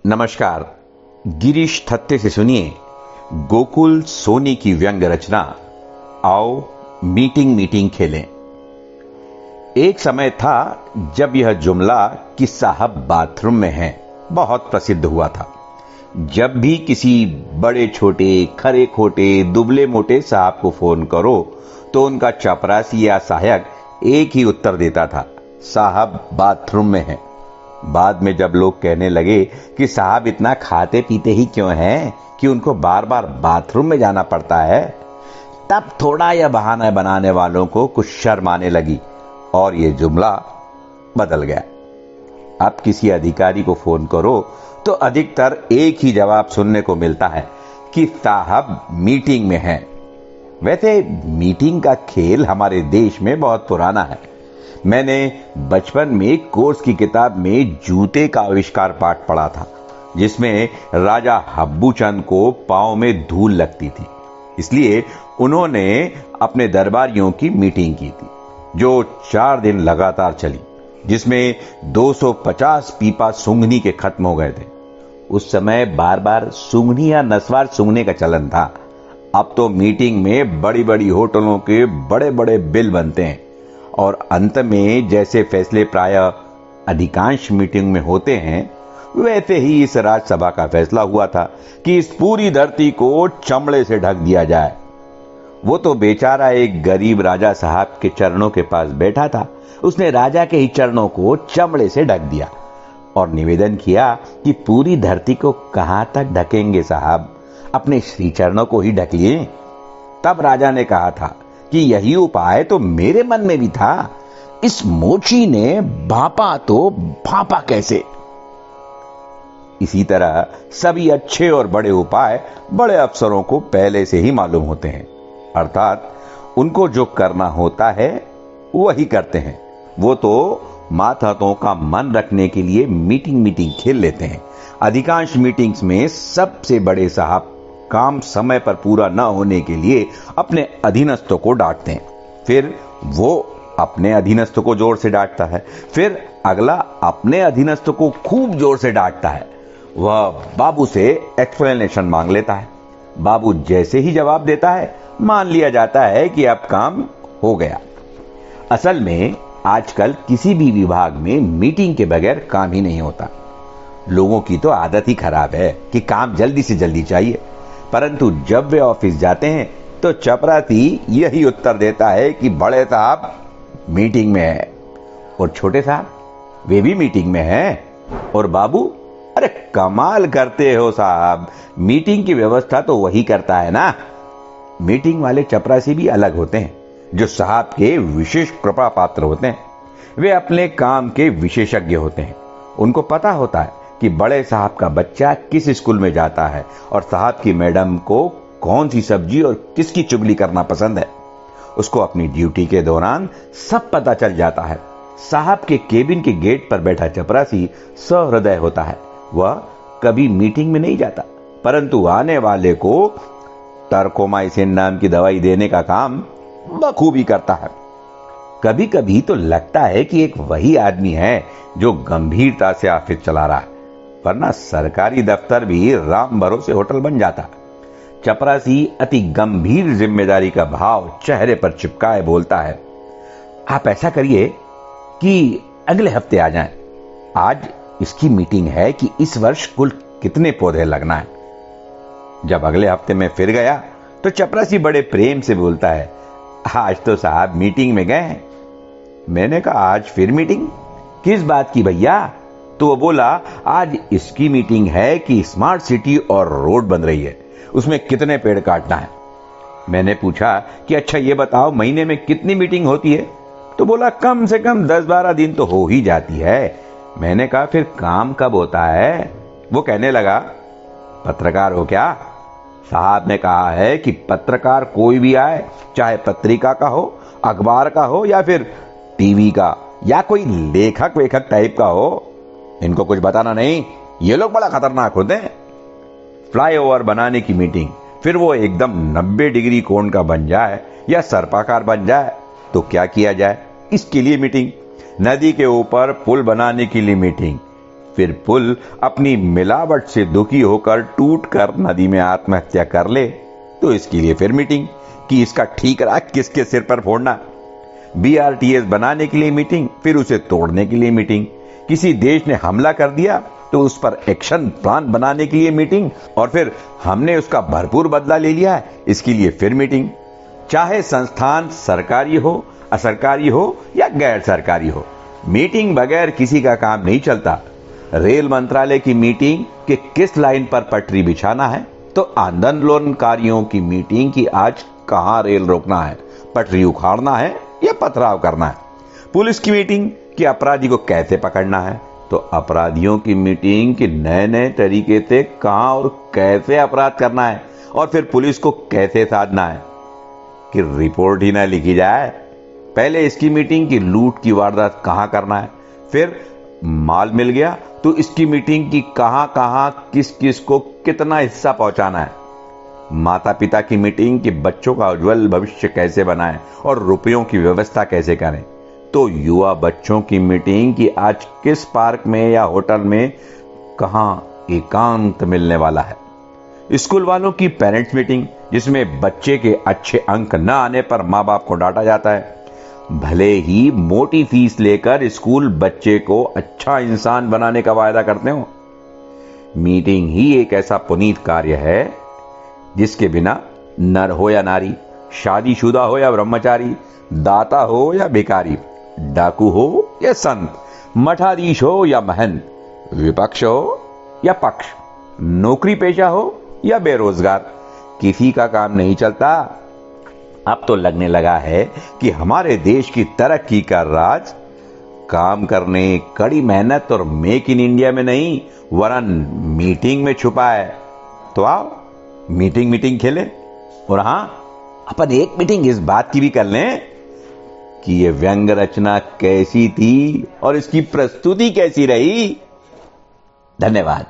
नमस्कार। गिरीश थत्ते से सुनिए गोकुल सोनी की व्यंग्य रचना आओ मीटिंग मीटिंग खेलें। एक समय था जब यह जुमला कि साहब बाथरूम में हैं बहुत प्रसिद्ध हुआ था। जब भी किसी बड़े छोटे खरे खोटे दुबले मोटे साहब को फोन करो तो उनका चपरासी या सहायक एक ही उत्तर देता था, साहब बाथरूम में हैं। बाद में जब लोग कहने लगे कि साहब इतना खाते पीते ही क्यों हैं कि उनको बार बार बाथरूम में जाना पड़ता है, तब थोड़ा यह बहाना बनाने वालों को कुछ शर्म आने लगी और यह जुमला बदल गया। अब किसी अधिकारी को फोन करो तो अधिकतर एक ही जवाब सुनने को मिलता है कि साहब मीटिंग में हैं। वैसे मीटिंग का खेल हमारे देश में बहुत पुराना है। मैंने बचपन में कोर्स की किताब में जूते का आविष्कार पाठ पढ़ा था, जिसमें राजा हब्बू चंद को पांव में धूल लगती थी, इसलिए उन्होंने अपने दरबारियों की मीटिंग की थी जो 4 दिन लगातार चली, जिसमें 250 पीपा सूंघनी के खत्म हो गए थे। उस समय बार बार सूंघनी या नस्वार सूंघने का चलन था। अब तो मीटिंग में बड़ी बड़ी होटलों के बड़े बड़े बिल बनते हैं और अंत में जैसे फैसले प्रायः अधिकांश मीटिंग में होते हैं, वैसे ही इस राज्यसभा का फैसला हुआ था कि इस पूरी धरती को चमड़े से ढक दिया जाए। वो तो बेचारा एक गरीब राजा साहब के चरणों के पास बैठा था। उसने राजा के ही चरणों को चमड़े से ढक दिया और निवेदन किया कि पूरी धरती को कहां तक ढकेंगे साहब, अपने श्री चरणों को ही ढक लिए। तब राजा ने कहा था कि यही उपाय तो मेरे मन में भी था, इस मोची ने भापा तो भापा कैसे। इसी तरह सभी अच्छे और बड़े उपाय बड़े अफसरों को पहले से ही मालूम होते हैं, अर्थात उनको जो करना होता है वही करते हैं। वो तो मातहतों का मन रखने के लिए मीटिंग खेल लेते हैं। अधिकांश मीटिंग्स में सबसे बड़े साहब काम समय पर पूरा न होने के लिए अपने अधीनस्थों को डांटते हैं, फिर वो अपने अधीनस्थ को जोर से डांटता है, फिर अगला अपने अधीनस्थ को खूब जोर से डांटता है। वह बाबू से एक्सप्लेनेशन मांग लेता है। बाबू जैसे ही जवाब देता है, मान लिया जाता है कि अब काम हो गया। असल में आजकल किसी भी विभाग में मीटिंग के बगैर काम ही नहीं होता। लोगों की तो आदत ही खराब है कि काम जल्दी से जल्दी चाहिए, परंतु जब वे ऑफिस जाते हैं तो चपरासी यही उत्तर देता है कि बड़े साहब मीटिंग में है और छोटे साहब वे भी मीटिंग में हैं। और बाबू, अरे कमाल करते हो साहब, मीटिंग की व्यवस्था तो वही करता है ना। मीटिंग वाले चपरासी भी अलग होते हैं जो साहब के विशेष कृपा पात्र होते हैं। वे अपने काम के विशेषज्ञ होते हैं। उनको पता होता है कि बड़े साहब का बच्चा किस स्कूल में जाता है और साहब की मैडम को कौन सी सब्जी और किसकी चुगली करना पसंद है। उसको अपनी ड्यूटी के दौरान सब पता चल जाता है। साहब के केबिन के गेट पर बैठा चपरासी सहृदय होता है। वह कभी मीटिंग में नहीं जाता, परंतु आने वाले को टर्कोमाइसिन नाम की दवाई देने का काम बखूबी करता है। कभी कभी तो लगता है कि एक वही आदमी है जो गंभीरता से ऑफिस चला रहा है, वरना सरकारी दफ्तर भी राम भरोसे होटल बन जाता। चपरासी अति गंभीर जिम्मेदारी का भाव चेहरे पर चिपकाए बोलता है, आप ऐसा करिए कि अगले हफ्ते आ जाएं। आज इसकी मीटिंग है कि इस वर्ष कुल कितने पौधे लगना है। जब अगले हफ्ते में फिर गया तो चपरासी बड़े प्रेम से बोलता है, आज तो साहब मीटिंग में गए हैं। मैंने कहा, आज फिर मीटिंग? किस बात की भैया? तो वो बोला, आज इसकी मीटिंग है कि स्मार्ट सिटी और रोड बन रही है, उसमें कितने पेड़ काटना है। मैंने पूछा कि अच्छा ये बताओ महीने में कितनी मीटिंग होती है? तो बोला, कम से कम 10-12 दिन तो हो ही जाती है। मैंने कहा, फिर काम कब होता है? वो कहने लगा, पत्रकार हो क्या? साहब ने कहा है कि पत्रकार कोई भी आए, चाहे पत्रिका का हो, अखबार का हो या फिर टीवी का या कोई लेखक वेखक टाइप का हो, इनको कुछ बताना नहीं, ये लोग बड़ा खतरनाक होते हैं। फ्लाईओवर बनाने की मीटिंग, फिर वो एकदम 90 डिग्री कोण का बन जाए या सर्पाकार बन जाए तो क्या किया जाए, इसके लिए मीटिंग। नदी के ऊपर पुल बनाने के लिए मीटिंग, फिर पुल अपनी मिलावट से दुखी होकर टूटकर नदी में आत्महत्या कर ले तो इसके लिए फिर मीटिंग कि इसका ठीकरा किसके सिर पर फोड़ना। BRTS बनाने के लिए मीटिंग, फिर उसे तोड़ने के लिए मीटिंग। किसी देश ने हमला कर दिया तो उस पर एक्शन प्लान बनाने के लिए मीटिंग, और फिर हमने उसका भरपूर बदला ले लिया है इसके लिए फिर मीटिंग। चाहे संस्थान सरकारी हो, असरकारी हो या गैर सरकारी हो, मीटिंग बगैर किसी का काम नहीं चलता। रेल मंत्रालय की मीटिंग कि किस लाइन पर पटरी बिछाना है, तो आंदोलनकारियों की मीटिंग कि आज कहां रेल रोकना है, पटरी उखाड़ना है या पथराव करना है। पुलिस की मीटिंग कि अपराधी को कैसे पकड़ना है, तो अपराधियों की मीटिंग कि नए नए तरीके से कहां और कैसे अपराध करना है, और फिर पुलिस को कैसे साधना है कि रिपोर्ट ही ना लिखी जाए। पहले इसकी मीटिंग कि लूट की वारदात कहां करना है, फिर माल मिल गया तो इसकी मीटिंग कि कहां कहां किस किस को कितना हिस्सा पहुंचाना है। माता पिता की मीटिंग कि बच्चों का उज्जवल भविष्य कैसे बनाएं और रुपयों की व्यवस्था कैसे करें। तो युवा बच्चों की मीटिंग कि आज किस पार्क में या होटल में कहां एकांत मिलने वाला है। स्कूल वालों की पेरेंट्स मीटिंग जिसमें बच्चे के अच्छे अंक न आने पर मां बाप को डांटा जाता है। भले ही मोटी फीस लेकर स्कूल बच्चे को अच्छा इंसान बनाने का वायदा करते हो, मीटिंग ही एक ऐसा पुनीत कार्य है जिसके बिना नर हो या नारी, शादीशुदा हो या ब्रह्मचारी, दाता हो या भिखारी, डाकू हो या संत, मठाधीश हो या महंत, विपक्ष हो या पक्ष, नौकरी पेशा हो या बेरोजगार, किसी का काम नहीं चलता। अब तो लगने लगा है कि हमारे देश की तरक्की का राज काम करने, कड़ी मेहनत और मेक इन इंडिया में नहीं वरन मीटिंग में छुपा है। तो आओ मीटिंग खेलें, और हां, अपन एक मीटिंग इस बात की भी कर लें कि ये व्यंग रचना कैसी थी और इसकी प्रस्तुति कैसी रही। धन्यवाद।